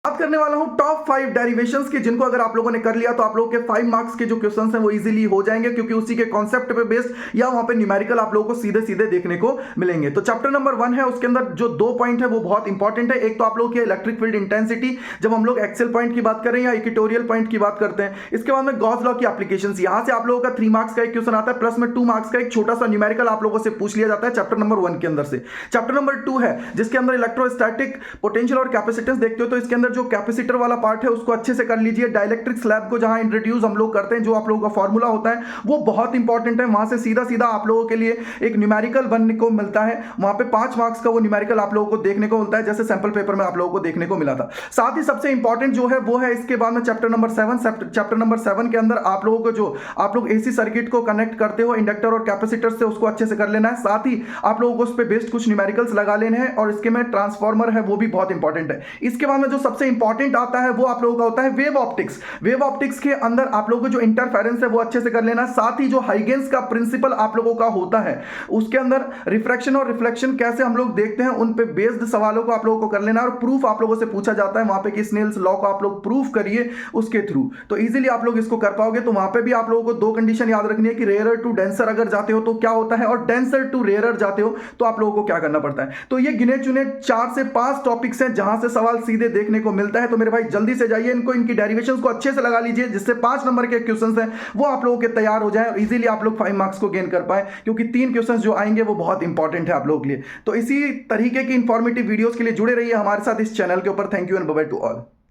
बात करने वाला हूं टॉप 5 डेरिवेशंस की, जिनको अगर आप लोगों ने कर लिया तो आप लोगों के 5 मार्क्स के जो क्वेश्चंस हैं वो इजीली हो जाएंगे, क्योंकि उसी के कॉन्सेप्ट पे बेस्ड या वहां पे न्यूमेरिकल आप लोगों को सीधे सीधे देखने को मिलेंगे। तो चैप्टर नंबर 1 है, उसके अंदर जो 2 पॉइंट है वो बहुत इंपॉर्टेंट है। एक तो आप लोगों की इलेक्ट्रिक फील्ड इंटेंसिटी, जब हम लोग एक्सेल पॉइंट की बात करें या इक्वेटोरियल पॉइंट की बात करते हैं। इसके बाद में गॉस लॉ की एप्लीकेशन, यहां से आप लोगों का 3 मार्क्स का एक क्वेश्चन आता है, प्लस में 2 मार्क्स का एक छोटा सा न्यूमेरिकल आप लोगों से पूछ लिया जाता है चैप्टर नंबर 1 के अंदर से। चैप्टर नंबर 2 है जिसके अंदर इलेक्ट्रोस्टैटिक पोटेंशियल और कैपेसिटेंस देखते हो, तो इसके अंदर जो कैपेसिटर वाला पार्ट है उसको अच्छे से कर लीजिए। डाइलेक्ट्रिक स्लैब को जहां इंट्रोड्यूस हम लोग करते हैं, जो आप लोगों का फॉर्मूला होता है वो बहुत इंपॉर्टेंट है। वहां से सीधा सीधा आप लोगों के लिए एक न्यूमेरिकल बनने को मिलता है, वहां पे 5 मार्क्स का वो न्यूमेरिकल आप लोगों को देखने को मिलता है, जैसे सैंपल पेपर में आप लोगों को देखने को मिला था। साथ ही सबसे इंपॉर्टेंट जो है वो है इसके बाद में चैप्टर नंबर 7। चैप्टर नंबर 7 के अंदर आप लोगों को जो आप लोग एसी सर्किट को कनेक्ट करते हो इंडक्टर और कैपेसिटर से, उसको अच्छे से कर लेना है। साथ ही आप लोगों को उस पर बेस्ड कुछ न्यूमेरिकल्स लगा लेने हैं, और इसके में ट्रांसफार्मर है वो भी बहुत इंपॉर्टेंट है। इसके बाद में जो सबसे इंपॉर्टेंट आता है वो आप लोगों का होता है वेव ऑप्टिक्स। वेव ऑप्टिक्स के अंदर आप लोगों को जो इंटरफेरेंस है वो अच्छे से कर लेना। साथ ही जो हाइगेंस का प्रिंसिपल आप लोगों का होता है, उसके अंदर रिफ्रैक्शन और रिफ्लेक्शन कैसे हम लोग देखते हैं, उन पे बेस्ड सवालों को आप लोगों को कर लेना। और प्रूफ आप लोगों से पूछा जाता है वहां पे कि स्नेल्स लॉ को आप लोग प्रूफ करिए उसके थ्रू, तो इजीली आप लोग इसको कर पाओगे। तो वहां पे भी आप लोगों को 2 कंडीशन याद रखनी है कि रेयरर टू डेंसर अगर जाते हो तो क्या होता है, और डेंसर टू रेयरर जाते हो तो आप लोगों को क्या करना पड़ता है। तो ये गिने चुने 4 से 5 टॉपिक्स हैं जहां से सवाल सीधे देखने को मिलता है। तो मेरे भाई जल्दी से जाइए, इनको इनकी डेरिवेशंस को अच्छे से लगा लीजिए, जिससे 5 नंबर के क्वेश्चंस हैं वो आप लोगों के तैयार हो जाए और इजीली आप लोग 5 मार्क्स को गेन कर पाए, क्योंकि 3 क्वेश्चंस जो आएंगे वो बहुत इंपॉर्टेंट है आप लोगों के लिए। तो इसी तरीके की इंफॉर्मेटिव वीडियोस के लिए जुड़े रहिए हमारे साथ इस चैनल के ऊपर। Thank you and bye bye to all.